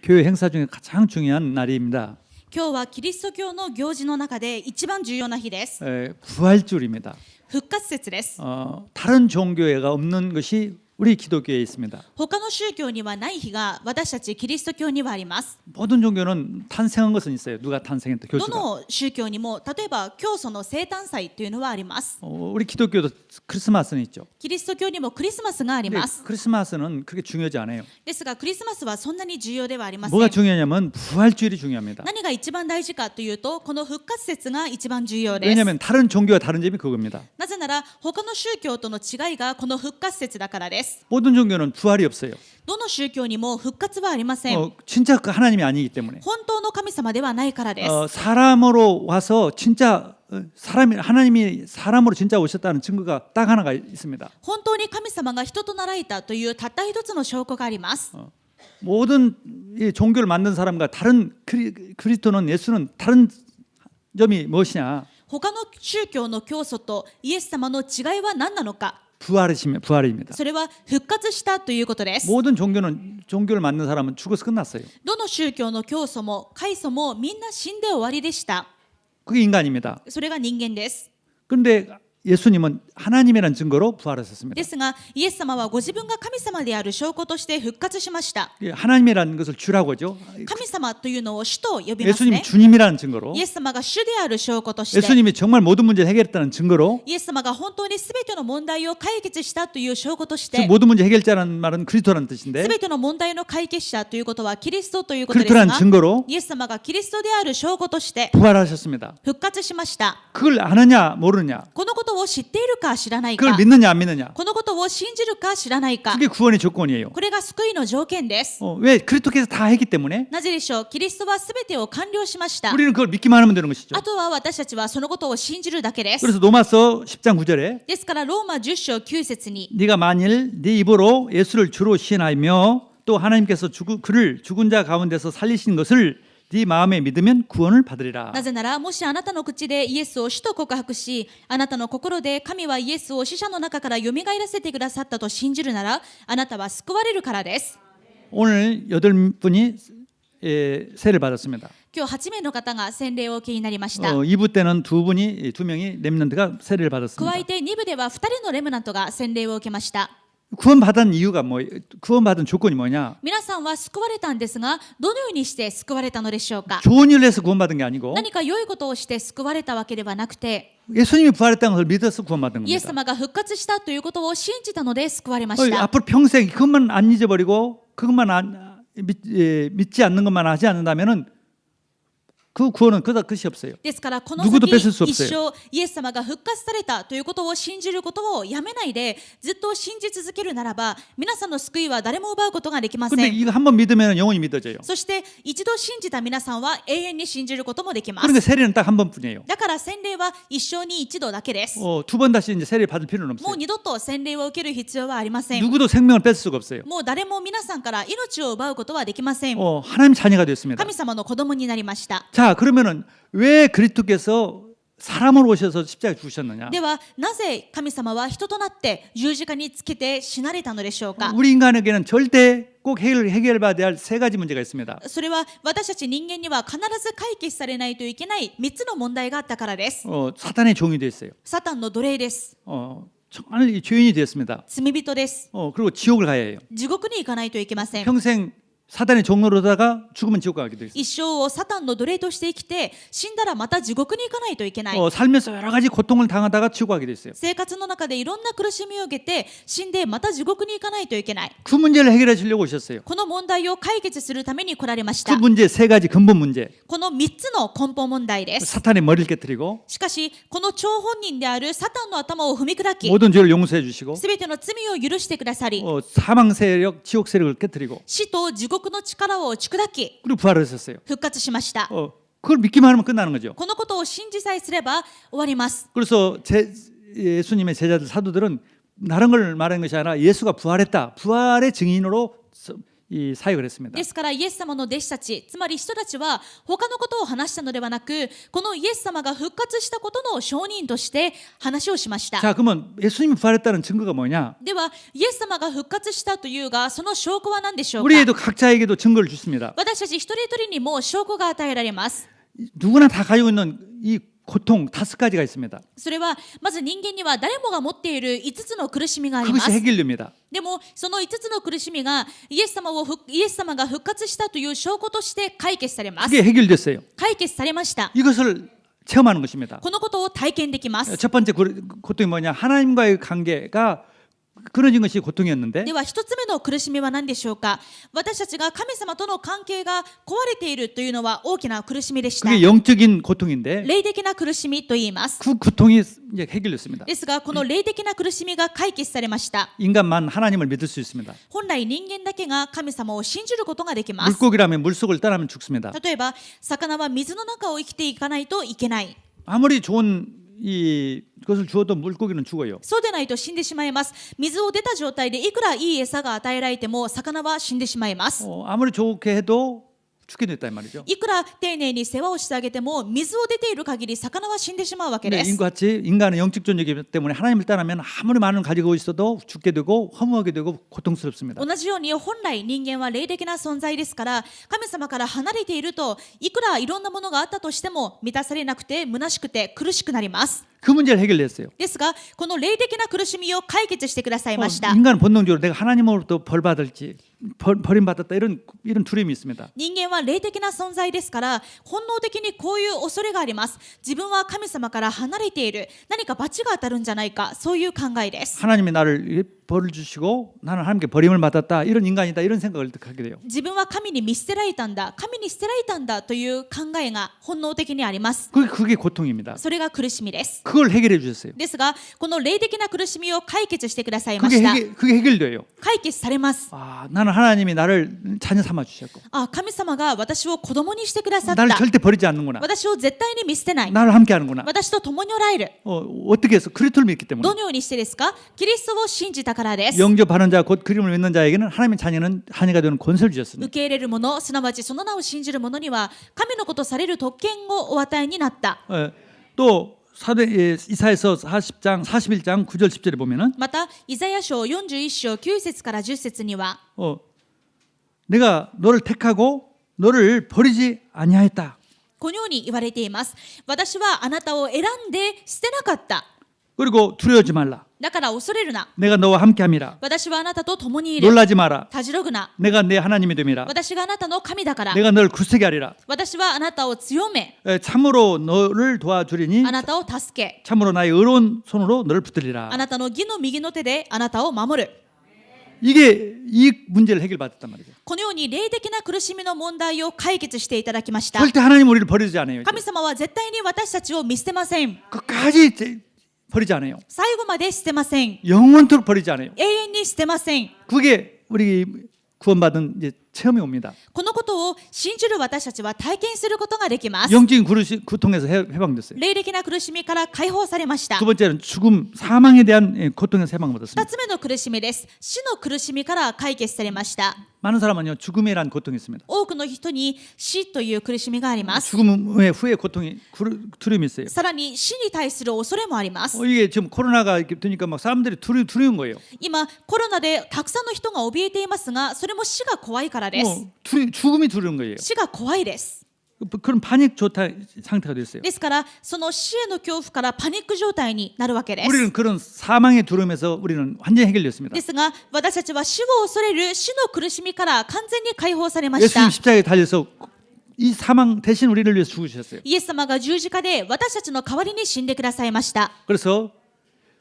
교회 행사 중에 가장 중요한 날입니다. 今日はキリスト教の行事の中で一番重要な日です。 부활주일입니다. 復活節です。 다른 종교회가 없는 것이 우리 기독교에 있습니다. 他の宗教にはない日が私たちキリスト教にはあります。 모든 종교는 탄생한 것은 있어요. 누가 탄생했다. ど 교주가. の宗教にも例えば教祖の生誕祭というのはあります。 우리 기독교도 크리스마스는 있죠. キリスト教にもクリスマスがあり 근데 ます。 크리스마스는 그렇게 중요하지 않아요. ですがクリスマスはそんなに重要ではありません。 뭐가 중요하냐면 부활주일이 중요합니다. 何が一番大事かというとこの復活節が一番重要です。 왜냐하면 다른 종교와 다른 점이 그겁니다. なぜなら他の宗教との違いがこの復活節だからです。 모든 종교는 부활이 없어요. どの宗教にも復活はありません。 진짜 그 하나님이 아니기 때문에. 本当の神様ではないからです。 사람으로 와서 진짜 하나님이 사람으로 진짜 오셨다는 증거가 딱 하나가 있습니다. 本当に神様が人となられたというたった一つの証拠があります。 모든 이 종교를 만든 사람과 다른 그리스도는 예수는 다른 점이 무엇이냐? 他の宗教の教祖とイエス様の違いは何なのか。 부활입니다. それは復活したということです。 모든 종교를 만든 사람은 죽어서 끝났어요. どの宗教の教祖も開祖もみんな死んで終わりでした。 그게 인간입니다. それが人間です。 그런데 예수님은 하나님이라는 증거로 부활하셨습니다. ですがイエス様はご自分が神様である証拠として復活しました。 하나님이라는 것을 주라고 하죠. 神様というのを主と呼びます 예수님이 ね。 주님이라는 증거로 イエス様が主である証拠として 예수님이 정말 모든 문제를 해결했다는 증거로 イエス様が本当に全ての問題を解決したという証拠とし 즉 て 모든 문제 해결자라는 말은 그리스도라는 뜻인데 全ての問題の解決者ということはキリストということです 그리스도라는 が 증거로 イエス様がキリストである証拠として 부활하셨습니다. 復活しました。 그걸 아느냐 모르느냐 このことを知っているか知らない 그걸 か 믿느냐 안 믿느냐 このことを信じるか知らないか 그게 구원의 조건이에요. これが救いの条件です。 왜 그리스도께서 다 했기 때문에 なぜでしょう。キリストは全てを完了しました。 우리는 그걸 믿기만 하면 되는 것이죠. あとは私たちはそのことを信じるだけです。 그래서 로마서 10장 9절에 ですからローマ10章9節に 네가 만일 네 입으로 예수를 주로 시인하며 또 하나님께서 그를 죽은 자 가운데서 살리신 것을 네 마음에 믿으면 구원을 받으리라. なぜならもしあなたの口でイエスを主と告白しあなたの心で神はイエスを死者の中からよみがえらせてくださったと信じるならあなたは救われるからです。 오늘 8분이 세를 받았습니다. 今日8名の方が洗礼を受けになりました。 2부 때는 2명이 렘넌트가 세례를 받았습니다. 加えて2部では2人のレムナントが洗礼を受けました。 구원받은 이유가 구원받은 조건이 뭐냐? 皆さんは救われたんですがどのようにして救われたのでしょうか。 좋은 일을 해서 구원받은 게 아니고 何か良いことをして救われたわけではなくて 예수님이 부활했다는 것을 믿어서 구원받은 イエス 겁니다. 様が復活したということを信じたので救われました。 앞으로 평생 그것만 안 잊어버리고 그것만 믿지 않는 것만 하지 않는다면은 그 구원은 그다 끝이 없어요. ですからこの 누구도 先 뺏을 수 一 없어요. 生イエス様が復活されたということを信じることをやめないでずっと信じ続けるならば皆さんの救いは誰も奪うことができませ 근데 ん。 이거 한번 믿으면 영원히 믿어져요. そして一度信じた皆さんは永遠に信じることもできま 그러니까 す。 세례는 딱 한 번뿐이에요. だから洗礼は一生に一度だけです。 두 번 다시 이제 세례 받을 필요는 も 없어요. う二度と洗礼を受ける必要はありません。 누구도 생명을 뺏을 수가 없어요. もう誰も皆さんから命を奪うことはできません。 하나님 자녀가 됐습니다. 神様の子供になりました。 자, 그러면은 왜 그리스도께서 사람으로 오셔서 십자가에 죽으셨느냐? ではなぜ神様は人となって十字架につけて死なれたのでしょうか。 우리 인간에게는 절대 꼭 해결받아야 할 세 가지 문제가 있습니다. それは私たち人間には必ず解決されないといけない3つの問題があったからです。 사탄의 종이 됐어요. サタンの奴隷です。 정말 죄인이 됐습니다. 罪人です。 그리고 지옥을 가야 해요. 地獄に行かないといけません。 평생 사단의 종로로다가 죽으면 지옥 가게 돼 있어요. 一生をサタンの奴隷として生きて死んだらまた地獄に行かないといけない。 살면서 여러 가지 고통을 당하다가 지옥 가게 돼 있어요. 生活の中でいろんな苦しみを受けて死んでまた地獄に行かないといけない。 그 문제를 해결하시려고 오셨어요. この問題を解決するために来られまし 그 た。 문제 세 가지 근본 문제. この3つの根本問題です。 사탄의 머리를 깨뜨리고 しかしこの張本人であるサタンの頭を踏み砕き 모든 죄를 용서해 주시고 すべての罪を許してくださり 사망 세력, 지옥 세력을 깨뜨리고 死と地獄の力を打ち砕き 그리고 부활하셨어요. 復活しました。 그걸 믿기만 하면 끝나는 거죠. このことを信じさえすれば終わります。 그래서 예수님의 제자들 사도들은 다른 걸 말하는 것이 아니라 예수가 부활했다. 부활의 증인으로 이 사역을 했습니다. ですからイエス様の弟子たち、つまり人たちは他のことを話したのではなく、このイエス様が復活したことの証人として話をしました。 자, 그러면 예수님이 부활했다는 증거가 뭐냐? ではイエス様が復活したというが、その証拠は何でしょうか。 우리에도 각자에게도 증거를 주십니다. 私たち一人一人にも証拠が与えられます。 누구나 다 가지고 있는 이 고통 5가지가 있습니다. それはまず人間には誰もが持っている5つの苦しみがありま 그것이 す。 해결됩니다. でもその5つの苦しみがイエス様が復活したという証拠として解決されます。 그게 해결됐어요. 解決されました。 이것을 체험하는 것입니다. このことを体験できます。 첫 번째 고통이 뭐냐? 하나님과의 관계가 끊어진 것이 고통이었는데 では一つ目の苦しみは何でしょうか。私たちが神様との関係が壊れているというのは大きな苦しみでした。 그게 영적인 고통인데 霊的な苦しみと言います。 그 고통이 이제 해결됐습니다. ですがこの霊的な苦しみが解決されました。 인간만 하나님을 믿을 수 있습니다. 本来人間だけが神様を信じることができます。 물고기라면 물속을 떠나면 죽습니다. 例えば魚は水の中を生きていかないといけない。 아무리 좋은 것을 주어도 물고기는 죽어요. そうでないと死んでしまいます。水を出た状態でいくらいい餌が与えられても魚は死んでしまいます。 아무리 좋게 해도 죽게 됐단 말이죠. いくら丁寧に世話をしてあげても水を出ている限り魚は死んでしまうわけ 네, です。 인간같이 인간은 영적 존재이기 때문에 하나님을 떠나면 아무리 많은 가지고 있어도 죽게 되고 허무하게 되고 고통스럽습니다. 同じように本来人間は霊的な存在ですから、神様から離れているといくらいろんなものがあったとしても満たされなくて虚しくて苦しくなります。 그 문제를 해결했어요. ですがこの霊的な苦しみを解決してくださいました。 인간은 본능적으로 내가 하나님으로부터 벌 받을지 버림받았다 이런 두려움이 있습니다. 人間は霊的な存在ですから本能的にこういう恐れがあります。自分は神様から離れている、何か罰が当たるんじゃないか、そういう考えです。 하나님이 나를 벌을 주시고 나는 하나님께 버림을 받았다 이런 인간이다 이런 생각을 하게 돼요. 自分は神に見捨てられたんだ、神に捨てられたんだという考えが本能的にあります。 그게 고통입니다. それが苦しみです。 그걸 해결해 주셨어요. ですがこの霊的な苦しみを解決してくださいました。 그게 해결돼요. 解決されます。 나는 하나님이 나를 자녀 삼아 주셨고 神様が私を子供にしてくださった。 나를 절대 버리지 않는구나. 私を絶対に見捨てない。 나를 함께 하는구나. 私と共におられる。 어떻게 해서 그리스도를 믿기 때문에 どのようにしてですか。キリストを信じたからです。 영접하는 자 곧 그림을 믿는 자에게는 하나님의 자녀가 되는 권세를 주셨습니다. 受け入れる者、すなわちその名を信じる者には神の子とされる特権をお与えになった。 또 이사야서 40장 41장 9절 10절에 보면은 またイザヤ書41章9節から10節には 내가 너를 택하고 너를 버리지 아니하였다. このように言われています。私はあなたを選んで捨てなかった。 그리고 두려워하지 말라. だから恐れるな。 내가 너와 함께함이라. 私はあなたと共にいる。 놀라지 마라. たじろぐな。 내가 내 하나님이 됨이라. 私があなたの神だから。 내가 너를 굳세게 하리라. 私はあなたを強め、 참으로 너를 도와주리니 あなたを助け、 참으로 나의 의로운 손으로 너를 붙들리라. あなたの義の右の手であなたを守る。 이게 이 문제를 해결받았단 말이죠. このように霊的な苦しみの問題を解決していただきました。 절대 하나님 우리를 버리지 않아요. 神様は絶対に私たちを見捨てません。 끝까지 버리지 않아요. 最後まで捨てません。 영원토록 버리지 않아요. 永遠に捨てません。 그게 우리 구원받은 이제 체험이 옵니다. このことを信じる私たちは体験することができます。 영적인 고통에서 해방됐어요. 霊的な苦しみから解放されました 두 。 번째는 죽음, 사망에 대한 고통에서 해방받았습니다. 2つ目の苦しみです。死の苦しみから解決されました。 많은 사람은요 죽음이라는 고통이 있습니다. 多くの人に死という苦しみがあります。 죽음 후에 고통이 두려움이 있어요. さらに死に対する恐れもあります。 이게 지금 코로나가 이렇게 되니까 막 사람들이 두려운 거예요. 今コロナでたくさんの人が怯えていますが、それも死が怖いからです。 죽음이 두려운 거예요. 死が怖いです。 그런 파닉 상태가 됐어요. ですからその死への恐怖からパニック状態になるわけです。 우리는 그런 사망의 두려움에서 우리는 완전히 해결됐습니다. ですが私たちは死を恐れる死の苦しみから完全に解放されました。 예수님 십자가에 달려서 이 사망 대신 우리를 위해서 죽으셨어요. イエス様が十字架で私たちの代わりに死んでくださいました。 그래서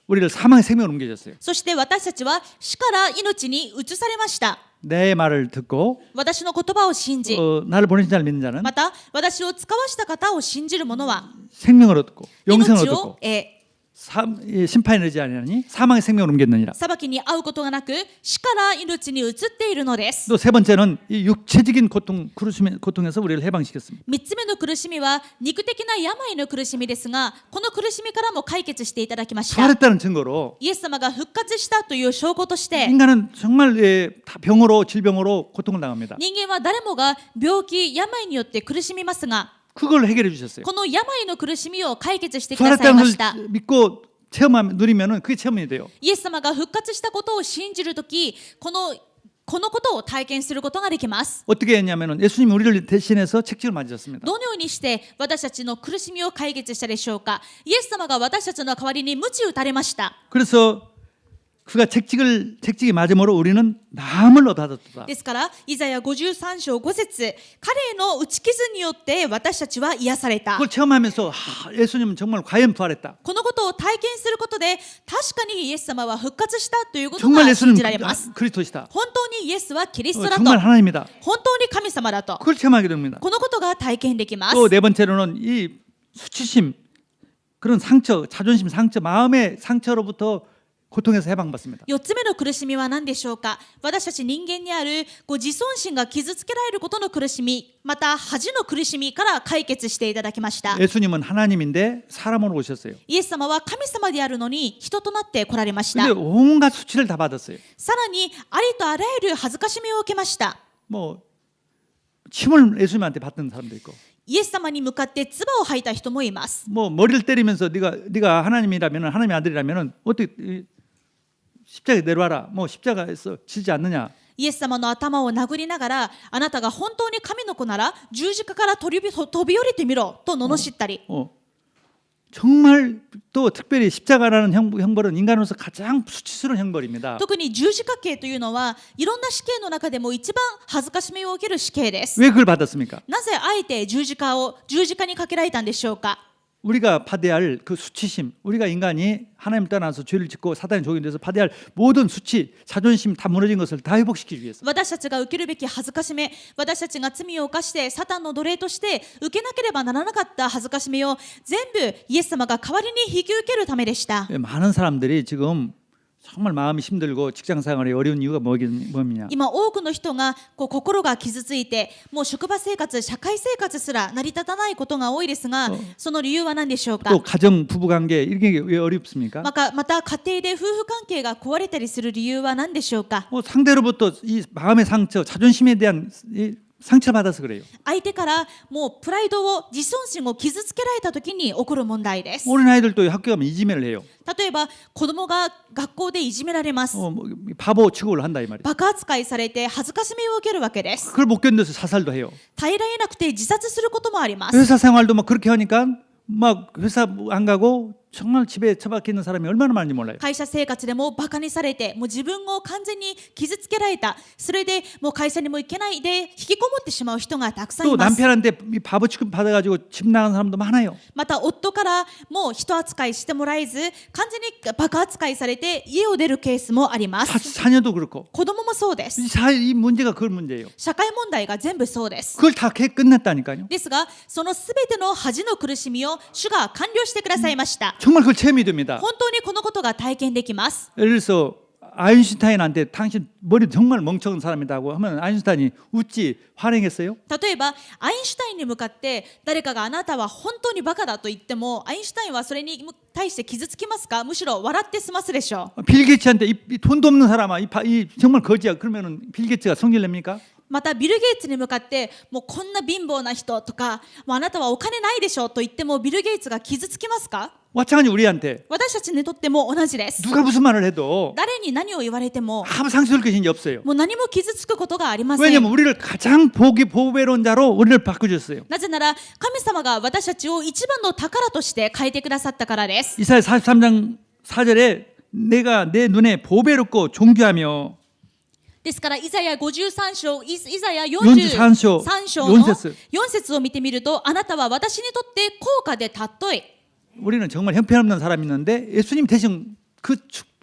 우리를 사망의 생명으로 옮겨졌어요. そして私たちは死から命に移されました。 내 말을 듣고 私の言葉を信じ、 나를 보내신 자를 믿는 자는 また私を使わした方を信じる者は 생명을 얻고 영생을 命を 얻고 심판에 이르지 아니하니 사망의 생명을 옮겼느니라. 裁きに遭うことがなく死から命に移っているのです。 또 세 번째는 이 육체적인 고통에서 우리를 해방시켰습니다. 3つ目の苦しみは肉的な病の苦しみですが、この苦しみからも解決していただきました。 부활했다는 증거로 イエス様が復活したという証拠として、 인간은 정말 다 병으로 질병으로 고통을 당합니다. 人間は誰もが病気病によって苦しみますが、 그걸 해결해 주셨어요. この病の苦しみを解決してください 부활했다는 ました。 걸 믿고 체험하면 누리면은 그게 체험이 돼요. イエス様が復活したことを信じるとき、このことを体験することができます。 어떻게 했냐면은 예수님이 우리를 대신해서 책찍을 맞으셨습니다. どのようにして私たちの苦しみを解決したでしょうか。イエス様が私たちの代わりに鞭打たれました。 그래서 그가 책찍이 맞음으로 우리는 나음을 얻었다. ですからイザヤ53章5節、彼の打ち傷によって私たちは癒された。 그걸 체험하면서 예수님은 정말 과연 부활했다. このことを体験することで確かにイエス様は復活したということ 정말 が信 예수님 じられます。 그리스도시다. 本当にイエスはキリストだと、 정말 하나님이다. 本当に神様だと、 그걸 체험하게 됩니다. このことが体験できます。 또 네 번째로는 이 수치심, 그런 상처, 자존심 상처, 마음의 상처로부터 고통에서 해방받습니다. 4つ目の苦しみは何でしょうか。私たち人間にある自尊心が傷つけられることの苦しみ、また恥の苦しみから解決していただきました。 예수님은 하나님인데 사람으로 오셨어요. イエス様は神様であるのに人となって来られました。 근데 온갖 수치를 다 받았어요. さらにありとあらゆる恥ずかしみを受けました。 뭐 침을 예수님한테 받던 사람도 있고, イエス様に向かって唾を吐いた人もいます。 뭐 머리를 때리면서 네가 하나님이라면은 하나님의 아들이라면은 어떻게 십자가에 내려와라. 뭐 십자가에서 지지 않느냐. イエス様の頭を殴りながら、あなたが本当に神の子なら十字架から飛び降りてみろと罵ったり、 정말 또 특별히 십자가라는 형벌은 인간으로서 가장 수치스러운 형벌입니다. 特に十字架刑というのはいろんな死刑の中でも一番恥ずかしみを受ける死刑です。 왜 그걸 받았습니까? なぜあえて十字架にかけられたんでしょうか。 우리가 받아야 할 그 수치심, 우리가 인간이 하나님 떠나서 죄를 짓고 사단의 종이 돼서 받아야 할 모든 수치, 자존심 다 무너진 것을 다 회복시키기 위해서. 私たちが受けるべき恥ずかしめ、私たちが罪を犯してサタンの奴隷として受けなければならなかった恥ずかしめを全部イエス様が代わりに引き受けるためでした。 많은 사람들이 지금 정말 마음이 힘들고 직장 생활이 어려운 이유가 뭐냐? 今多くの人が心が傷ついて、もう職場生活、社会生活すら成り立たないことが多いですが、その理由は何でしょうか。 또 가정 부부 관계 이게 왜 어렵습니까? また家庭で夫婦関係が壊れたりする理由は何でしょうか。 상대로부터 이 마음의 상처, 자존심에 대한 상처를 받아서 그래요. 相手からもうプライドを自尊心を傷つけられた時に起こる問題です。 어린 아이들도 학교 가면 이지매를 해요. 例えば子供が学校でいじめられます。 뭐 바보 취급을 한다 이 말이에요. バカ扱いされて恥ずかしみを受けるわけです。 그걸 못 견뎌서 자살도 해요. 耐えられなくて自殺することもあります。 회사 생활도 막 그렇게 하니까 막 회사 안 가고 정말 집에 처박혀 있는 사람이 얼마나 많은지 몰라요. 会社生活でもバカにされて、もう自分を完全に傷つけられた。それでもう会社にも行けないで引きこもってしまう人がたくさんい 또 ます。 남편한테 이 바보 취급 받아가지고 집 나간 사람도 많아요. また夫からもう人扱いしてもらえず、完全にバカ扱いされて家を出るケースもあります。 자녀도 그렇고 子供もそうです。 이 문제가 그 문제예요. 社会問題が全部そうです。 그걸 다 끝냈다니까요. ですが、そのすべての恥の苦しみを主が完了してくださいました。 정말 그걸 체험이 됩니다. 本当にこのことが体験できます。 예를 들어서 아인슈타인한테 당신 머리 정말 멍청한 사람이라고 하면 아인슈타인이 웃지 환행했어요? 例えばアインシュタインに向かって誰かがあなたは本当にバカだと言っても、アインシュタインはそれに対して傷つきますか。むしろ笑って済ますでしょう。 빌 게이츠한테 이 돈도 없는 사람아 이 정말 거지야 그러면은 빌 게이츠가 성질 냅니까? またビル・ゲイツに向かってもうこんな貧乏な人とか、もうあなたはお金ないでしょと言ってもビル・ゲイツが傷つきますか。 마찬가지 우리한테 私たちにとっても同じです。 누가 무슨 말을 해도 誰に何を言われても 아무 상처를 것이 없어요. もう何も傷つくことがありません。 왜냐하면 우리를 가장 보배로운 자로 우리를 바꿔주셨어요. なぜなら神様が私たちを一番の宝として変えてくださったからです。 이사야 43장 4절에 내가 내 눈에 보배롭고 존귀하며 ですからイザヤ53章、イザヤ43 章 43章 4 の 節 4節を見てみると、あなたは私にとって高価で尊い。 우리는 정말 형편없는 사람이 있는데 예수님 대신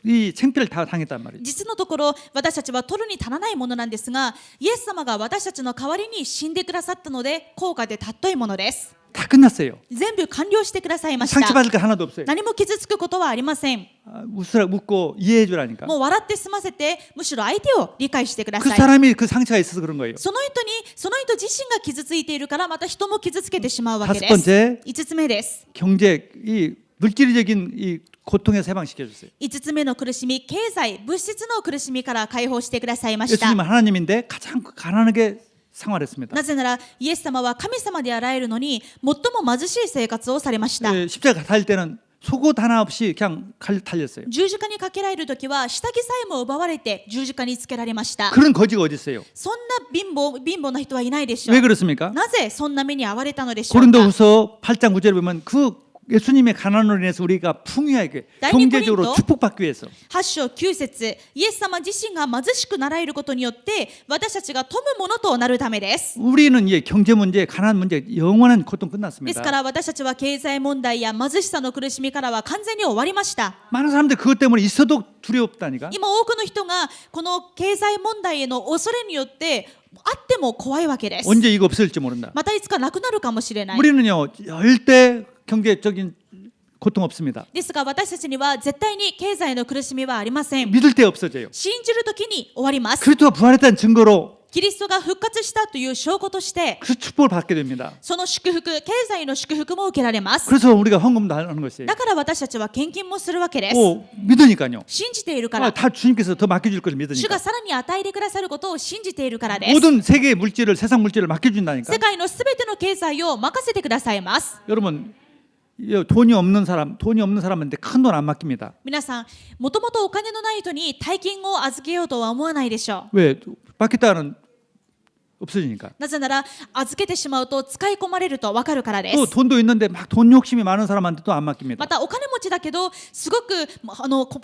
이 창피를 다 당했단 말이에요. 実のところ私たちは取るに足らないものなんですが、イエス様が私たちの代わりに死んでくださったので高価で尊いものです。다 끝났어요. 全部完了してくださいました。 상처받을 게 하나도 없어요. 何も傷つくことはありません。 웃고 이해해 주라니까. もう笑って済ませて、むしろ相手を理解してくだ 그 さい。 사람이 그 상처가 있어서 그런 거예요. その人自身が傷ついているから、また人も傷つけてしまうわけで 다섯 す。 번째, 5つ目です。 경제 이 물질적인 이 고통에서 해방시켜 줬어요. 5つ目の苦しみ、経済、物質の苦しみから解放してくださいました。 예수님은 하나님인데 가장 가난하게 생활했습니다. なぜなら、イエス様は神様であられるのに、最も貧しい生活をされました。 십자가 달릴 때는 속옷 하나 없이 그냥 달렸어요. 十字架にかけられるときは、下着さえも奪われて十字架につけられました。 그런 거지가 어디 있어요? そんな貧乏な人はいないでしょ 왜 う。 그렇습니까? なぜそんな目に遭われたのでしょうか。 고린도후서 8장 9절에 보면 그 예수님의 가난으로 인해서 우리가 풍요하게 경제적으로 축복받기 위해서 8章9節、イエス様自身が貧しくなられることによって私たちが富むものとなるためです。 우리는 이 경제 문제, 가난 문제 영원한 고통 です 끝났습니다. から私たちは経済問題や貧しさの苦しみからは完全に終わりました。 많은 사람들 그것 때문에 있어도 두렵다니까. 今多くの人がこの経済問題への恐れによってあっても怖いわけです。 언제 이거 없을지 모른다. またいつかなくなるかもしれない。 우리는요 절대 경제적인 고통 없습니다. ですが私たちには絶対に経済の苦しみはありません。 믿을 때 없어져요. 信じるときに終わります。 그리스도가 부활했다는 증거로 キリストが復活したという証拠として 그 축복을 받게 됩니다. その祝福、経済の祝福も受けられます。 그래서 우리가 헌금도 하는 것이에요. だから私たちは献金もするわけです。 믿으니까요. 信じているから、 다 주님께서 더 맡겨줄 것을 主 믿으니까. がさらに与えてくださることを信じているからです。 모든 세계의 물질을 세상 물질을 맡겨준다니까. 世界のすべての経済を任せてくださいます。 여러분 돈이 없는 사람한테 큰 돈 안 맡깁니다. 皆さん、もともとお金のない人に大金を預けようとは思わないでしょう。 왜 맡겼다가는 없어지니까. なぜなら預けてしまうと使い込まれると分かるからで 또 す。 돈도 있는데 막 돈 욕심이 많은 사람한테도 안 맡깁니다. またお金持ちだけどすごく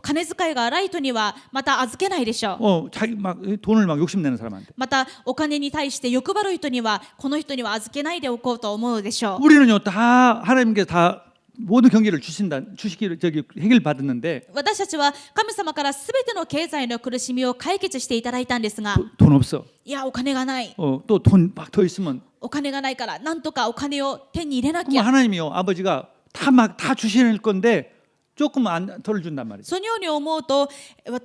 金遣いが荒い人にはまた預けないでしょう。 자기 막 돈을 막 욕심내는 사람한테. またお金に対して欲張る人にはこの人には預けないでおこうと思うでしょう。 우리는요 다 하나님께서 다 모든 경기를 주시기를 해결 받았는데 私たちは神様からすべての経済の苦しみを解決していただいたんですが、 돈 없어. いやお金がない、 또 돈 막 더 있으면 お金がないからなんとかお金を手に入れなき 그럼 ゃ。 하나님이요 아버지가 다 주실 건데 조금 덜 준단 말이죠. そのように思うと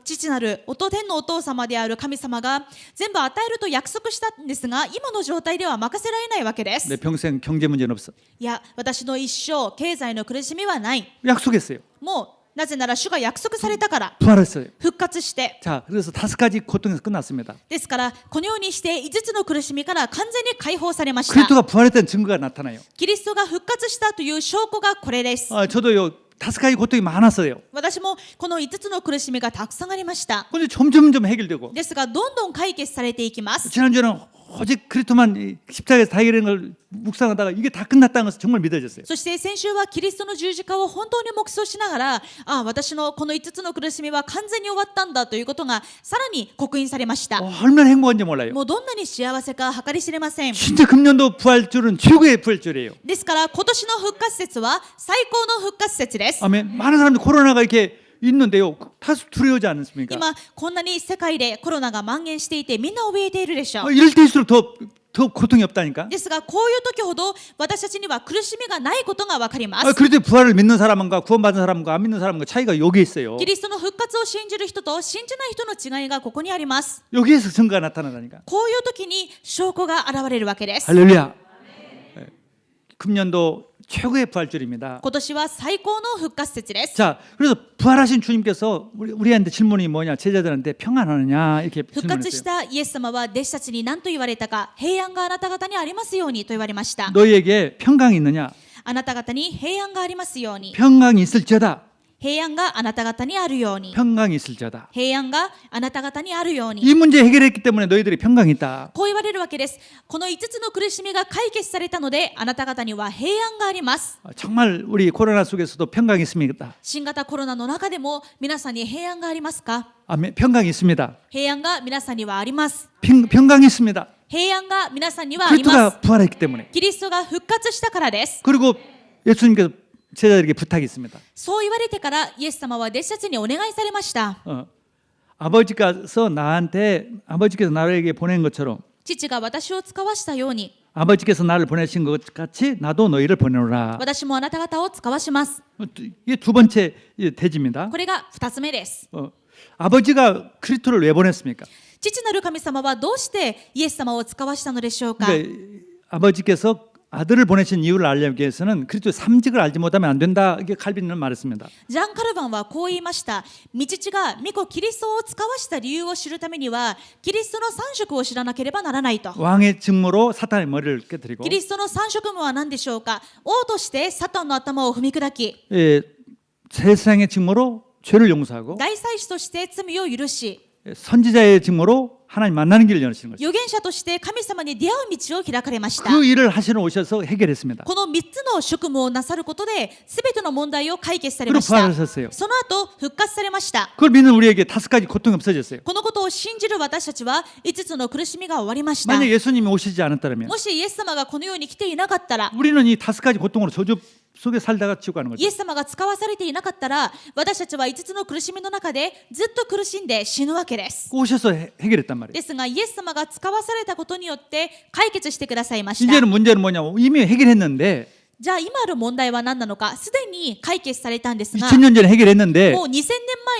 父なる天のお父様である神様が全部与えると約束したんですが、今の状態では任せられないわけです。 내 평생 경제 문제는 없어. いや私の一生経済の苦しみはない。 약속했어요. もうなぜなら主が約束されたから 부활했어요. 復活して。 자, 그래서 5가지 고통에서 끝났습니다. ですからこのようにして5つの苦しみから完全に解放されました。 그리스도가 부활했다는 증거가 나타나요. キリストが復活したという証拠がこれです。 저도요 5가지 고통이 많았어요. 私もこの5つの苦しみがたくさんありました。 근데 점점 해결되고 ですがどんどん解決されていきます。 지난주에는 오직 그리스도만 십자가에서 다 해결하는 걸 묵상하다가 이게 다 끝났다는 것을 정말 믿어졌어요. そして先週はキリストの十字架を本当に黙想しながら、私のこの5つの苦しみは完全に終わったんだということがさらに刻印されました。 얼마나 행복한지 몰라요. もうどんなに幸せか計り知れません。 진짜 금년도 부활절은 최고의 부활절이에요. ですから今年の復活節は最高の復活節です。 아멘. 많은 사람들이 코로나가 이렇게 있는데요. 다 두려워하지 않습니까? 今こんなに世界でコロナが蔓延していてみんな怯えているでしょう。 이럴 때일수록 더 고통이 없다니까. ですがこういう時ほど私たちには苦しみがないことが分かります。 그래도 부활을 믿는 사람과 구원받은 사람과 안 믿는 사람과 차이가 여기 있어요. キリストの復活を信じる人と信じない人の違いがここにあります。 여기에서 증거가 나타나다니까. こういう時に証拠が現れるわけです。 할렐루야. 금년도 최고의 부활절입니다. 今年は最高の復活節です。 자, 그래서 부활하신 주님께서 우리한테 질문이 뭐냐? 제자들한테 평안하느냐? 이렇게 復活し 질문했어요. たイエス様は弟子たちに何と言われたか、平安があなた方にありますようにと言われました。 너희에게 평강이 있느냐? あなた方に平安がありますように。 평강이 있을지어다. 平安があなた方にあるように。 평강이 있을지어다. 平安があなた方にあるように。 이 문제 해결했기 때문에 너희들이 평강이 있다. こう言われるわけです。この5つの苦しみが解決されたので、あなた方には平安があります。 정말 우리 코로나 속에서도 평강이 있습니다. 新型コロナの中でも皆さんに平安がありますか？ 아멘. 평강이 있습니다. 平安が皆さんにはあります。 평강이 있습니다. 平安が皆さんにはあります。 그리스도가 부활했기 때문에. キリストが復活したからです。 그리고 예수님께서 제자들에게 부탁이 있습니다. そう言われてからイエス様は弟子たちにお願いされました。 아버지께서 나에게 보낸 것처럼 父が私を使わしたように、 아버지께서 나를 보내신 것 같이 나도 너희를 보내노라. 私もあなた方を使わします。 이게 두 번째 대지입니다. これが2つ目です。 아버지가 그리스도를 왜 보냈습니까? 父なる神様はどうしてイエス様を使わしたのでしょうか。 그러니까 아버지께서 아들을 보내신 이유를 알려기 위해서는 그리스도의 삼직을 알지 못하면 안 된다. 이게 칼빈은 말했습니다. ジャン・カルバンはこう言いました。御父が御子キリストを使わした理由を知るためにはキリストの三職を知らなければならないと。 왕의 직무로 사탄의 머리를 깨뜨리고 キリストの三職務は何でしょうか。王としてサタンの頭を踏み砕き、 세상의 직무로 죄를 용서하고 大祭司として罪を許し、 선지자의 직무로 하나님 만나는 길을 여시는 것입니다. 預言者として神様に出会う道を開かれました。 그 일을 하시러 오셔서 해결했습니다. この3つの職務をなさることで全ての問題を解決され 그리고 ました。 부활하셨어요. その後復活されました。 그걸 믿는 우리에게 5가지 고통이 없어졌어요. このことを信じる私たちは5つの苦しみが終わりました。 만약 예수님이 오시지 않았다면 もしイエス様がこの世に来ていなかったら、 우리는 이 5가지 고통으로 저주 속에 살다가 지고 가는 イ 거죠. エス様が使わされていなかったら、私たちは5つの苦しみの中でずっと苦しんで死ぬわけです。 오셔서 해결했단 말이에요. ですがイエス様が使わされたことによって解決してくださいました。 이제는 문제는 뭐냐면 이미 해결했는데 じゃあ今ある問題は何なのか。すでに解決されたんですが、 2000년 전에 해결했는데 もう2000年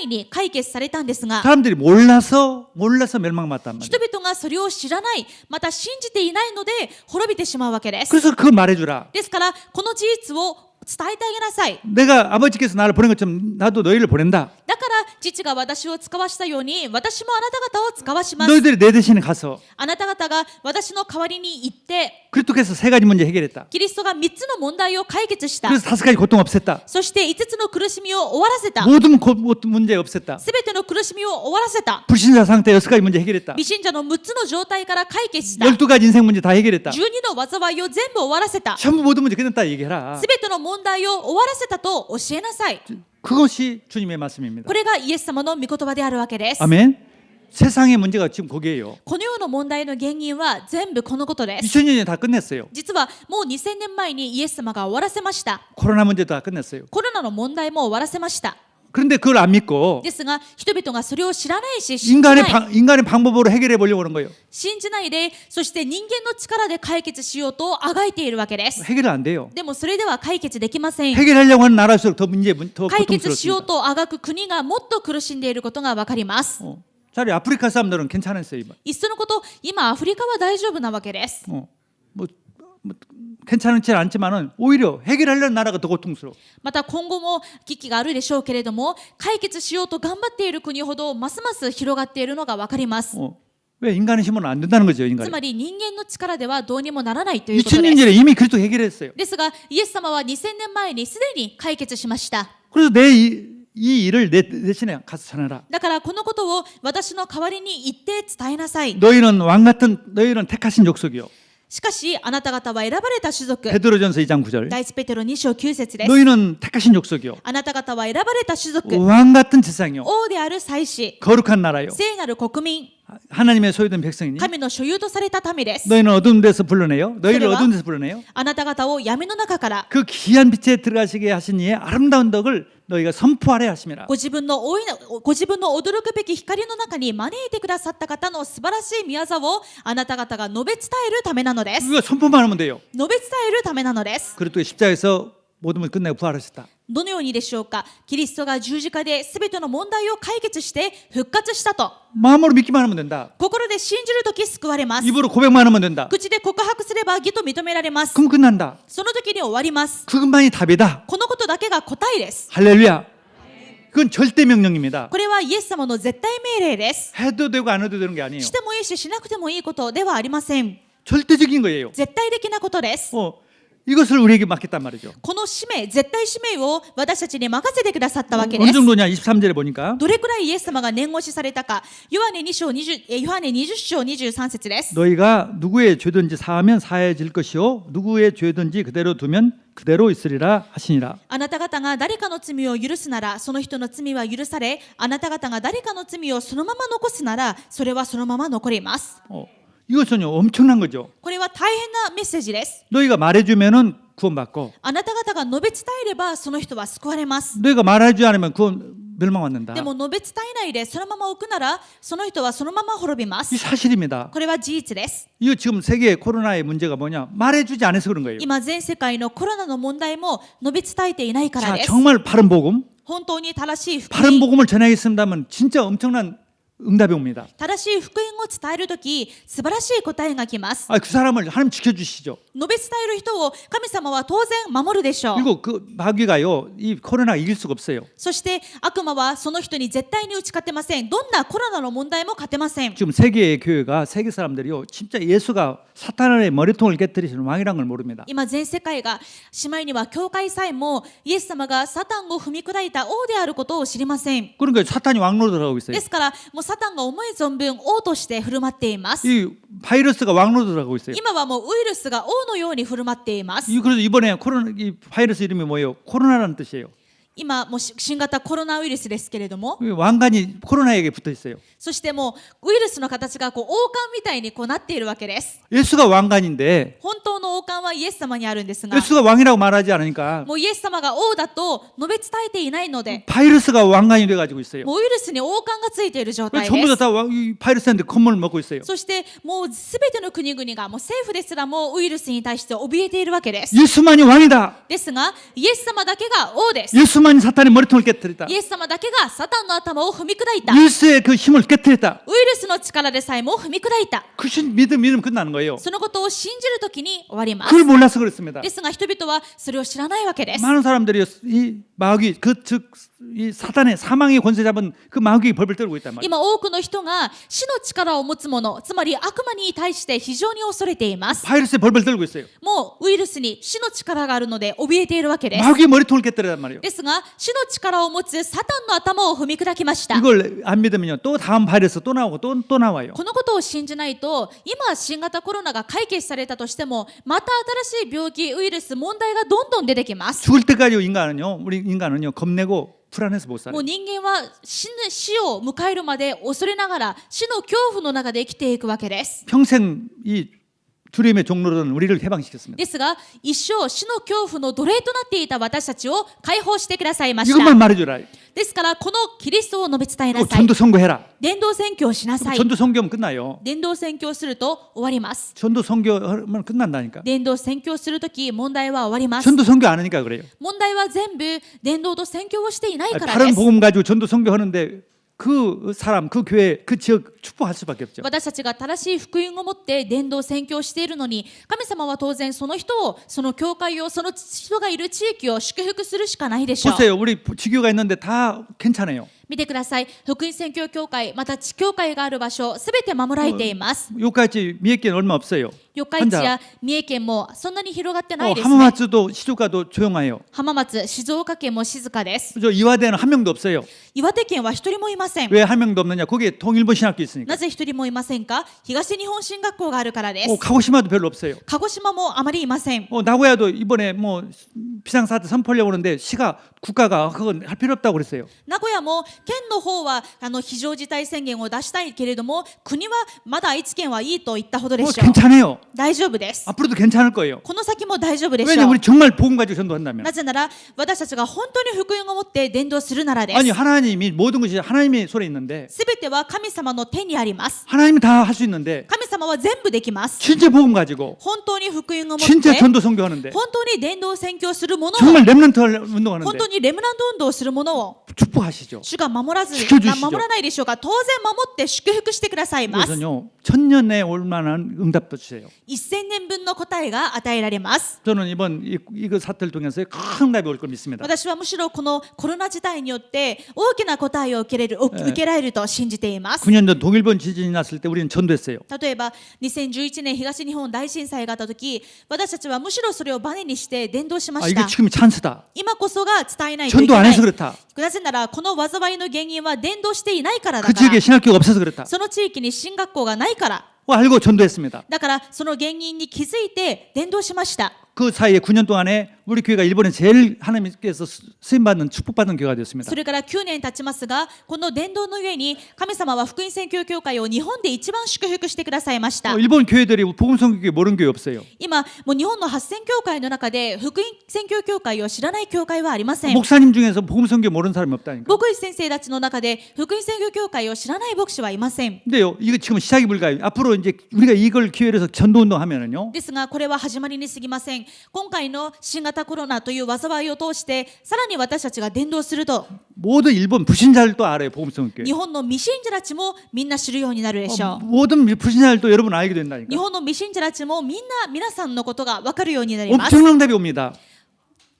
前に解決されたんですが、 사람들이 몰라서 멸망받단 말이에요. 人々がそれを知らない、また信じていないので滅びてしまうわけです。 그래서 그거 말해주라. ですからこの事実を伝えてあげなさい。 내가 아버지께서 나를 보낸 것처럼 나도 너희를 보낸다. だから父が私を使わしたように私もあなた方を使わします。 너희들이 내 대신에 가서 あなた方が私の代わりに行って、 그리스도께서 3가지 문제 해결했다. キリストが3つの問題を解決した。 그래서 5가지 고통 없앴다. そして5つの苦しみを終わらせた。 모든 문제 없앴다. すべての苦しみを終わらせた。 불신자 상태 6가지 문제 해결했다. 未信者の6つの状態から解決した。 12가지 인생 문제 다 해결했다. 12の災いを全部終わらせた。 전부 모든 문제 끝냈다 얘기해라. すべての問題を終わらせたと教えなさい。 그것이 주님의 말씀입니다. これがイエス様の御言葉であるわけです。 아멘. 세상의 문제가 지금 거기에요. この世の問題の原因は全部このことです。 2000년에 다 끝냈어요. 実はもう2000年前にイエス様が終わらせました。 코로나 문제도 다 끝냈어요. コロナの問題も終わらせました。 그런데 그걸 안 믿고 ですが人々がそれを知らないし信じない。 인간의 방법으로 해결해 보려고 하는 거예요. 信じないで、そして人間の力で解決しようとあがいているわけです。 해결은 안 돼요. でもそれでは解決できません。 해결하려고 하는 나라일수록 더 더 解決しよう 고통스럽습니다. とあがく国がもっと苦しんでいることがわかります。 차라리 아프리카 사람들은 괜찮았어요. いっそのこと、今アフリカは大丈夫なわけです。 뭐 괜찮지 않지만은 오히려 해결하려는 나라가 더 고통스러워. また今後も危機があるでしょうけれども、解決しようと頑張っている国ほどますます広がっているのがわかります。 왜 인간의 힘은 안 된다는 거죠, つ 인간. まり人間の力ではどうにもならないということ 2000년 です。 전에 이미 그리스도 해결했어요. ですがイエス様は2000年前にすでに解決しました。 그래서 이 일을 내 대신에 가서 전해라. だからこのことを私の代わりに言って伝えなさい。 너희는 택하신 족속이요. しかしあなた方は選ばれた種族。 베드로전서 2장 9절. 第一ペテロ2章9節です。 너희는 택하신 족속이요. あなた方は選ばれた種族。 왕 같은 제사장이요. 王である祭司。 거룩한 나라요. 聖なる国民。 하나님의 소유된 백성이니 神の所有とされた民です。 너희는 어두운 데서 불러내요. 너희를 그래와? 어두운 데서 불러내요. あなた方を闇の中から 그 귀한 빛에 들어가시게 하신 이의 아름다운 덕을 너희가 선포하려 하심이라. ご自分の驚くべき光の中に招いてくださった方の素晴らしい御業をあなた方が述べ伝えるためなのです。 우리가 선포만 하면 돼요. 述べ伝えるためなのです。 그리고 또 십자가에서 모든 걸 끝내고 부활하셨다. どのようにでしょうか。キリストが十字架で全ての問題を解決して復活したと。 마음으로 믿기만 하면 된다. 心で信じるとき救われます。 입으로 고백만 하면 된다. 口で告白すれば義と認められます。 그럼 끝난다. その時に終わります。 그것만이 답이다. このことだけが答えです。 할렐루야. 그건 절대 명령입니다. これはイエス様の絶対命令です。 해도 되고 안 해도 되는 게 아니에요. してもいいししなくてもいいことではありません。 절대적인 거예요. 絶対的なことです。 이것을 우리에게 맡겼단 말이죠. この使命、絶対使命を私たちに任せてくださったわけで 어느 す。 정도냐 23절에 보니까 どれくらいイエス様が念押しされたか。ヨハネ20章23節です。 너희가 누구의 죄든지 사하면 사해질 것이요 누구의 죄든지 그대로 두면 그대로 있으리라 하시니라. あなた方が誰かの罪を許すならその人の罪は許され、あなた方が誰かの罪をそのまま残すならそれはそのまま残ります。 이것은 엄청난 거죠. これは大変なメッセージです。 너희가 말해주면은 구원받고 あなた方が述べ伝えればその人は救われます。 너희가 말하지 않으면 멸망받는다. でも述べ伝えないでそのまま置くならその人はそのまま滅びま 이 す。 사실입니다. これは事実です。 이거 지금 세계 코로나의 문제가 뭐냐? 말해주지 않아서 그런 거예요. 今全世界のコロナの問題も述べ伝えていないから 자, です。 정말 바른 복음, 本当に正しい福 바른 音 복음을 전하겠습니다면 진짜 엄청난 응답이 옵니다. 正しい福音を伝えるとき素晴らしい答えが来ます。 아, 그 사람을 하나님 지켜주시죠. 述べ伝える人を神様は当然守るでしょう。 그리고 그 마귀가요, 이 코로나 이길 수가 없어요. そして悪魔はその人に絶対に打ち勝てません。どんなコロナの問題も勝てません。 지금 세계의 교회가 세계 사람들이요, 진짜 예수가 사탄의 머리통을 깨뜨리시는 왕이란 걸 모릅니다. 今全世界がしまいには教会さえもイエス様がサタンを踏み砕いた王であることを知りません。 그러니까 사탄이 왕노릇을 하고 있어요. ですからもうサタンが思い存分王として振る舞っています。 이 바이러스가 왕노릇을 하고 있어요. 今はもうウイルスが王のように振る舞っています。 그래서 이번에 코로나 이 바이러스 이름이 뭐예요? 코로나라는 뜻이에요. 今もう新型コロナウイルスですけれども、 왕관이 코로나에게 붙어 있어요. そしてもうウイルスの形がこう王冠みたいにこうなっているわけです。 예수가 왕관인데 本当の王冠はイエス様にあるんですが、 예수가 왕이라고 말하지 않으니까 もうイエス様が王だと述べ伝えていないので、 바이러스가 왕관이 돼가지고 있어요. もうウイルスに王冠がついている状態 전부 です。 다 바이러스한테 겁을 먹고 있어요. そしてもうすべての国々がもう政府ですらもウイルスに対して怯えているわけです。 예수만이 왕이다. ですがイエス様だけが王です。 예수만이 사탄의 머리통을 깨뜨렸다. イエス様だけがサタンの頭を踏み砕いた。 예수의 그 힘을 깨뜨렸다. ウイルスの力でさえも踏み砕いた。 그 믿으면 끝나는 거예요. そのことを信じるときに終わります。 그걸 몰라서 그렇습니다. ですが人々はそれを知らないわけです。 많은 사람들이 이 마귀 이 사탄의 사망의 권세 잡은 그 마귀의 벌벌 떨고 있단 말이에요. 今多くの人が死の力を持つ者、つまり悪魔に対して非常に恐れています。 바이러스에 벌벌 떨고 있어요. もうウイルスに死の力があるので怯えているわけです。 마귀의 머리통을 깨뜨렸단 말이에요. ですが死の力を持つサタンの頭を踏み砕きました。 이걸 안 믿으면요, 또 다음 바이러스 또 나오고 또 나와요. このことを信じないと今新型コロナが解決されたとしてもまた新しい病気、ウイルス、問題がどんどん出てきます。 죽을 때까지 우리 인간은요 겁내고 불안해서 못 も 살아요. う人間は死を迎えるまで恐れながら死の恐怖の中で生きていくわけです。 평생 이 두려움의 종로는 우리를 해방시켰습니다. ですが一生死の恐怖の奴隷となっていた私たちを解放してくださいました。 이것만 말해줘라. ですからこのキリストを述べ伝えな 또 さい。 전도 선교해라. 伝道宣教をしなさい。 전도 선교하면 끝나요. 伝道宣教すると終わります。 전도 선교하면 끝난다니까. 伝道宣教するとき問題は終わります。 전도 선교 안 하니까 그래요. 問題は全部伝道と宣教をしていないからで 다른 す。 복음 가지고 전도 선교하는데 그 사람, 그 교회, 그 지역 축복할 수밖에 없죠. 私たちが正しい福音を持って伝道宣教しているのに神様は当然その人をその教会をその人がいる地域を祝福するしかないでしょう。 보세요. 우리 지교가 있는데 다 괜찮아요. 見てください。福音宣教協会また地教会がある場所すべて守られています。 여기까지 미역기는 얼마 없어요. 四日市や三重県もそんなに広がってないですね。 浜松도 시조가도 조용해요. 浜松、静岡県も静かです。 저 이화대는 한 명도 없어요. 岩手県は一人もいません。 왜 한 명도 없느냐? 거기에 통일본 신학교 있으니까. なぜ一人もいませんか？東日本進学校があるからです。 가고시마도 별로 없어요. 鹿児島もあまりいません。 나고야도 이번에 뭐 비상사태 선포하려고 하는데 국가가 그건 할 필요 없다고 그랬어요. 名古屋も県の方は非常事態宣言を出したいけれども国はまだ愛知県はいいと言ったほどでしょう。 괜찮아요. 大丈夫です。 앞으로도 괜찮을 거예요. この先も大丈夫でしょ 왜냐면 う。 우리 정말 복음 가지고 전도한다면. なぜなら私たちが本当に福音を持って伝道するならです。 아니 하나님이 모든 것이 하나님의 손에 있는데 すべては神様の手にあります。 하나님이 다 할 수 있는데 神様は全部できます。 진짜 복음 가지고 本当に福音を持っ 진짜 て 전도 선교하는데 本当に伝道宣教するものを 정말 렘넌트 本 운동하는데 当にレムナント運動をするものを 축복하시죠. 主が守らず祝福し守らないでしょうか。当然守って祝福してくださいます。 그래서요 1000년에 올 만한 응답도 주세요. 1000年分の答えが与えられます。 저는 이번 이거 사태를 통해서 큰 응답이 올 걸 믿습니다. 私はむしろこのコロナ事態によって大きな答えを受けられると信じています。 9년 전 동일본 지진이 났을 때 우리는 전도했어요. 例えば2011年東日本大震災があった時、私たちはむしろそれをバネにして伝道しま 아, し 이게 た。 지금이 찬스다. 今こそが伝えないとい 전도 け 안 ない 해서 。 그렇다. なぜならこの災いの原因は伝道していないからだ 그 から 지역에 。 신학교가 없어서 그렇다. その地域に進学校がないから。 알고 전도했습니다. だからその原因に気づいて伝道しました。 그 사이에 9년 동안에 우리 교회가 일본에 제일 하나님께서 쓰임받는 축복받는 교회가 되었습니다. それから9年経ちますが、この伝道の上に神様は福音宣教協会を日本で一番祝福してくださいました。 일본 교회들이 복음 선교교회 모르는 교회 없어요. 今もう日本の発宣教会の中で福音宣教協会を知らない教会はありません。 목사님 중에서 복음 선교 모르는 사람이 없다니까. 牧師先生たちの中で福音宣教協会を知らない牧師はいません。 근데요, 이거 지금 시작이 불가요. 앞으로 이제 우리가 이걸 기회로 해서 전도운동 하면은요. ですがこれは始まりに過ぎません。今回の新型コロナという災いを通してさらに私たちが伝道すると 모든 일본 불신자들도 알아요. 복음 선교교회. 日本の未信者たちもみんな知るようになるでしょう。 모든 불신자들도 여러분 알게 된다니까. 日本の未信者たちもみんな皆さんのことが分かるようになります。 엄청난 답이 옵니다.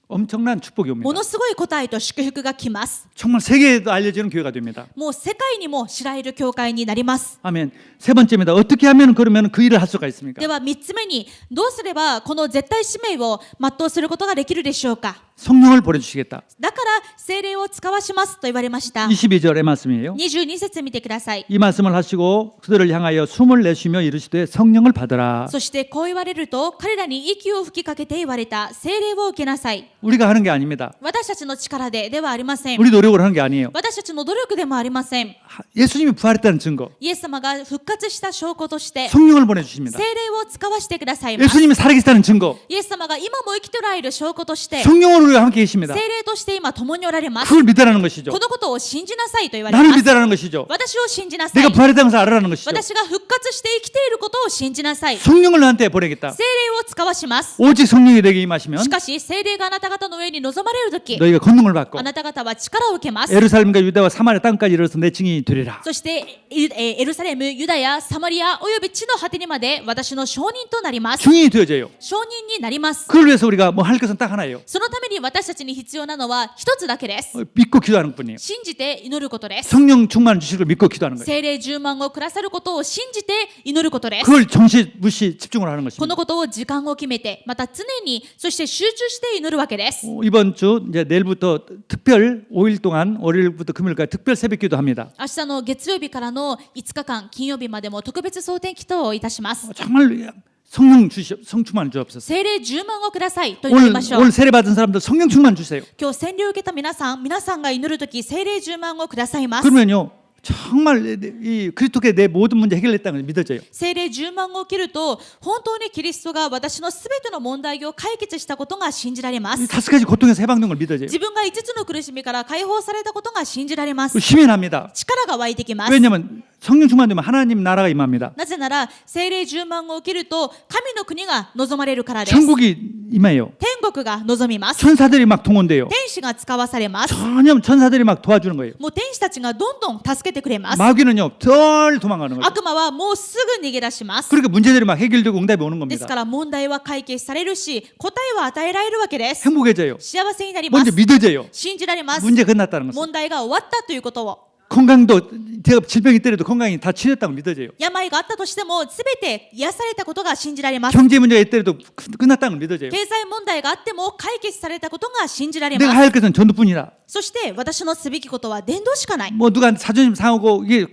엄청난 축복이 も 옵니다. のすごい答えと祝福が来ます。 정말 세계에도 알려지는 교회가 됩니다. もう世界にも知られる教会になります。 아멘. 세 번째입니다. 어떻게 하면 그러면 그 일을 할 수가 있습니까? では3つ目にどうすればこの絶対使命を全うすることができるでしょうか。 성령을 보내주시겠다. だから聖霊を使わしますと言われました。 22절의 말씀이에요. 22節見てください。 이 말씀을 하시고 그들을 향하여 숨을 내쉬며 이르시되 성령을 받으라. そしてこう言われると彼らに息を吹きかけて言われた。聖霊を受けなさい。 우리가 하는 게 아닙니다. 私たちの力ではありません。 우리 노력으로 하는 게 아니에요. 私たちの努力でもありません。 예수님이 부활했다는 증거. イエス様が復活した証拠として 성령을 보내주십니다. 聖霊を使わせてくださいます。 예수님이 살아계시다는 증거. イエス様が今も生きておられる証拠として 성령으로 우리가 함께 계십니다. 聖霊として今共におられます。 그걸 믿으라는 것이죠. このことを信じなさいと言われ 나를 ます。 믿으라는 것이죠. 私を信じなさい。 내가 부활했다는 것을 알아라는 것이죠. 私が復活して生きていることを信じなさい。聖 성령을 나한테 보내겠다. 霊を使わします。 오직 성령이 내게 임하시면 しかし聖霊があなた方の上に臨まれるとき、 너희가 권능을 받고 あなた方は力を受けます。 예루살렘과 유대와 사마리아 땅까지 이르러서 내 증인이 되리라. そしてエルサレム、ユダヤ、サマリアおよび地の果てにまで私の証人となります。 증인이 되어져요. 証人になります。 그걸 위해서 우리가 뭐 할 것은 딱 하나예요. そのために私たちに必要なのは一つだけです。 믿고 기도하는 뿐이에요. 信じて祈ることです。 성령 충만 주실 걸 믿고 기도하는 거예요. 聖霊10万をくださることを信じて祈ることです。 그걸 정시무시 집중을 하는 こ 것입니다. のことを時間を決めて、また常に、そして集中して祈るわけです。 이번 주 이제 내일부터 특별 5일 동안 월요일부터 금요일까지 특별 새벽 기도합니다. 明日の月曜日からの5日間、金曜日までも特別蒼天祈祷をいたします。 정말 성령 성충만 주옵소서. 聖霊10万をくださいと祈りましょう。 오늘 세례 받은 사람들 성령 충만 주세요. 今日洗礼を受けた皆さんが祈るとき聖霊10万をくださいます。 그러면요 정말 이 그리스도께 내 모든 문제 해결했다는 걸 믿어져요. 聖霊10万を受けると本当にキリストが私のすべての問題を解決したことが信じられま 이 す。 5가지 고통에서 해방된 걸 믿어져요. 自分が5つの苦しみから解放されたことが信じられます。 힘이 납니다. 力が湧いてきます。 왜냐하면 성령 충만되면 하나님 나라가 임합니다. なぜなら聖霊10万を受けると神の国が望まれるからです。 천국이 임해요. 天国が望みます。 천사들이 막 동원돼요. 天使が使わされます。 전혀 천사들이 막 도와주는 거예요. もう天使たちがどんどん助けてくれます。 마귀는요 덜 도망가는 거예요. 悪魔はもうすぐ逃げ出します。 그러니까 문제들이 막 해결되고 응답이 오는 です 겁니다. から問題は解決されるし答えは与えられるわけです。 행복해져요. 幸せになりま 먼저 す。 믿어져요. 信じられます。 문제 끝났다는 것을. 問題が終わったということを。 건강도 제가 질병이 있더라도 건강이 다 치료했다고 믿어져요. 病があったとしても全て癒されたことが信じられます。 경제 문제가 있더라도 끝났다는 걸 믿어져요. 経済問題があっても解決されたことが信じられ 내가 ます。 할 것은 전도뿐이다. そして私のすべきことは伝道しかない。 뭐 누가 자존심 상하고 이게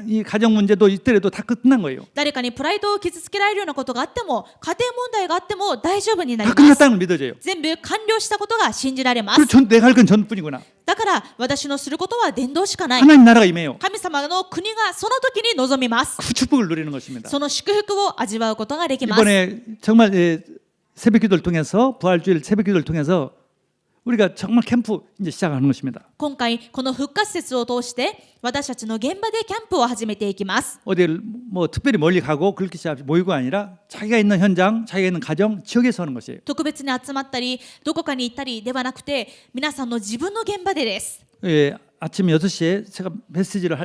이 가정 문제도 있더라도 다 끝난 거예요. 誰かにプライドを傷つけられるようなことがあっても家庭問題があっても大丈夫になり 다 ます。 끝났다는 걸 믿어져요. 全部完了したことが信じられま 그리고 す。 내가 할 건 전도뿐이구나. だから私のすることは伝道しかない。 하나님 나라가 임해요. 神様の国がその時に臨みます。 그 축복을 누리는 것입니다. その祝福を味わうことができます。 이번에 정말 새벽 기도를 통해서 부활주일 새벽 기도를 통해서 우리가 정말 캠프 이제 시작하는 것입니다. 今回この復活節を通して私たちの現場でキャンプを始めていきます。 어디 뭐 특별히 멀리 가고 그렇게 모이고 아니라 자기가 있는 현장, 자기가 있는 가정, 지역에서 하는 것이에요. 特別に集まったりどこかに行ったりではなくて皆さんの自分の現場でです。 아침 6시에 제가 메시지를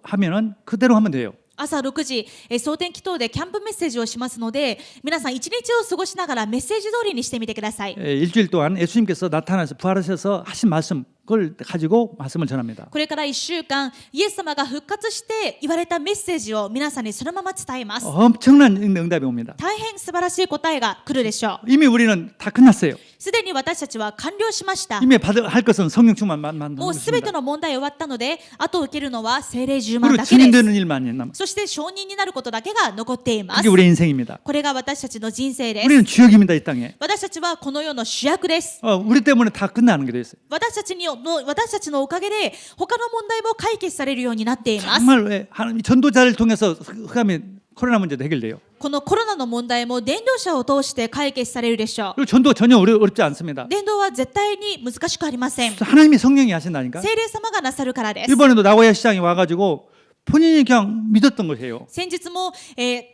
하면은 그대로 하면 돼요. 朝6時、蒼天祈祷でキャンプメッセージをしますので皆さん一日を過ごしながらメッセージ通りにしてみてください。 일주일 동안 예수님께서 나타나서 부활하셔서 하신 말씀 그걸 가지고 말씀을 전합니다. これから1週間イエス様が復活して言われたメッセージを皆さんにそのまま伝えます。 엄청난 응답이 옵니다. 大変素晴らしい答えが来るでしょう。 이미 우리는 다 끝났어요. すでに私たちは完了しました。 이미 할 것은 성령 충만만 もうすべて 만듭니다. の問題終わったので、あと受けるのは聖霊10万 그리고 だけです。 증인되는 일만 남아. そして証人になることだけが残っていま 그게 す。 우리의 인생입니다. これが私たちの人生です。 우리는 주역입니다, 이 땅에. 私たちはこの世の主役です。 우리 때문에 다 끝나는 게 돼 있어요. 私たちのおかげで他の問題も解決されるようになっています。 정말 왜 하나님 전도자를 통해서 흑암의 코로나 문제도 해결돼요. このコロナの問題も伝道者を通して解決されるでしょう。 그리고 전도가 전혀 어렵지 않습니다. 伝道は絶対に難しくありません。 하나님이 성령이 하신다니까. 聖霊様がなさるからです。 이번에도 나고야 시장에 와가지고 본인이 그냥 믿었던 거예요. 先日も、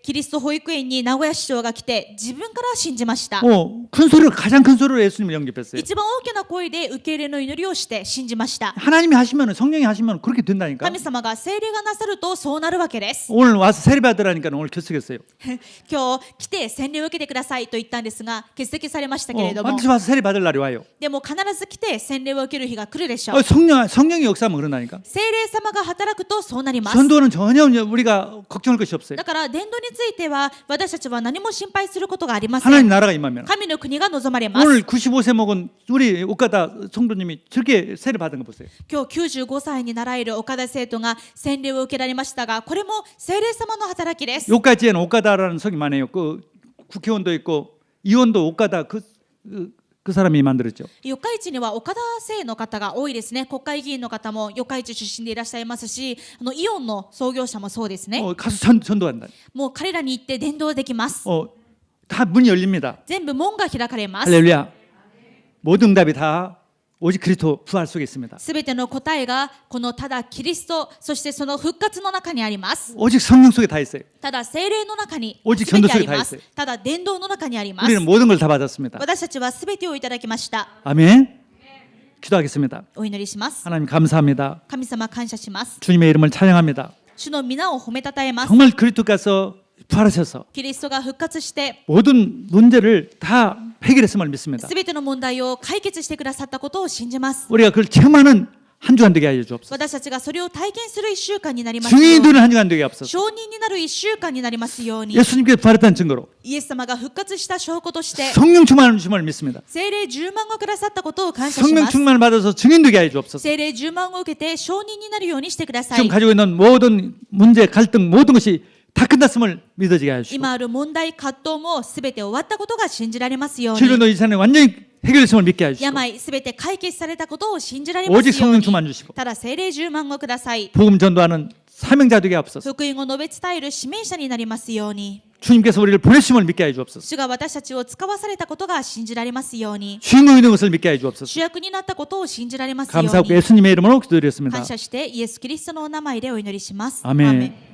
キリスト保育園に名古屋市長が来て自分から信じました。 큰 소리로 가장 큰 소리로 예수님을 영접했어요. 一番大きな声で受け入れの祈りをして信じました。 하나님이 하시면 성령이 하시면 그렇게 된다니까. 神様が聖霊がなさるとそうなるわけです。 오늘 와서 세례 받으라니까 오늘 결석했어요. 今日来て洗礼を受けてくださいと言ったんですが欠席されましたけれども、 반드시 와서 세례 받을 날이 와요. でも必ず来て洗礼を受ける日が来るでしょう。 성령이 역사하면 그런다니까. 聖霊様が働くとそうなります。 전도는 전혀 우리가 걱정할 것이 없어요. だから伝道については私たちは何も心配することがありませ 하나님 ん。 나라가 임하면 神の国が望まれます。 오늘 95세 먹은 우리 옷가다 성도님이 저렇게 세례 받은 거 보세요. 今日95歳になられる岡田生徒が洗礼を受けられましたが、これも聖霊様の働きです。 요까지에는 옷가다라는 성이 많아요. 그 국회의원도 있고 의원도 옷가다 그 사람이 만들었죠. 四日市には岡田姓の方が多いですね。国会議員の方も四日市出身でいらっしゃいますし、イオンの創業者もそうですね。 가서 전도한다. もう彼らに行って伝道できます。 다 문이 열립니다. 全部門が開かれます。 할렐루야. 모든 응답이 다 오직 그리스도 부활 속에 있습니다. すべての答えがこのただキリスト、そしてその復活の中にあります。 오직 성령 속에 다 있어요. ただ聖霊の中に 오직 すべてあり 전도속에 ま 다 す 있어요 。ただ伝道の中にあります。 우리는 모든 걸 다 받았습니다. 私たちはすべてをいただきました。 아멘. 기도하겠습니다. お祈りします。 하나님 감사합니다. 神様感謝します。 주님의 이름을 찬양합니다. 主の皆を褒めたたえます。 정말 그리스도 가서 부활하셔서 キリストが復活して 모든 문제를 다 해결했음을 믿습니다. すべての問題を解決してくださったことを信じます。 우리가 그걸 체험하는 한 주간 되게 하여 주옵소서. 私たちがそれを体験する1週間になりますよう 증인이 に、 되는 한 주간 되게 앞서서 証人になる1週間になりますように、 예수님께서 부활했다는 증거로 イエス様が復活した証拠として 성령 충만을 주심을 믿습니다. 聖霊10万をくださったことを感謝し 성령 ます。 충만을 받아서 증인 되게 하여 주옵소서. 聖霊10万を受けて証人になるようにしてください。 지금 가지고 있는 모든 문제, 갈등, 모든 것이 다 끝났음을 믿어지게 하시고 今ある問題、葛藤もすべて終わったことが信じられますように、 질병도 이 세상에 완전히 해결했음을 믿게 하시고 病すべて解決されたことを信じられます 오직 よう 성령 に、 충만 주시고 ただ聖霊10万をください。 복음 전도하는 사명자 되게 앞서서 福音を述べ伝える使命者になりますように、 주님께서 우리를 보내심을 믿게 하여 주옵소서. 主が私たちを使わされたことが信じられますように、 주인공이 있는 것을 믿게 하여 주옵소서. 主役になったことを信じられますよう 감사하고 に、 예수님의 이름으로 기도드렸습니다. 感謝してイエス・キリストのお名前でお祈りします。アーメン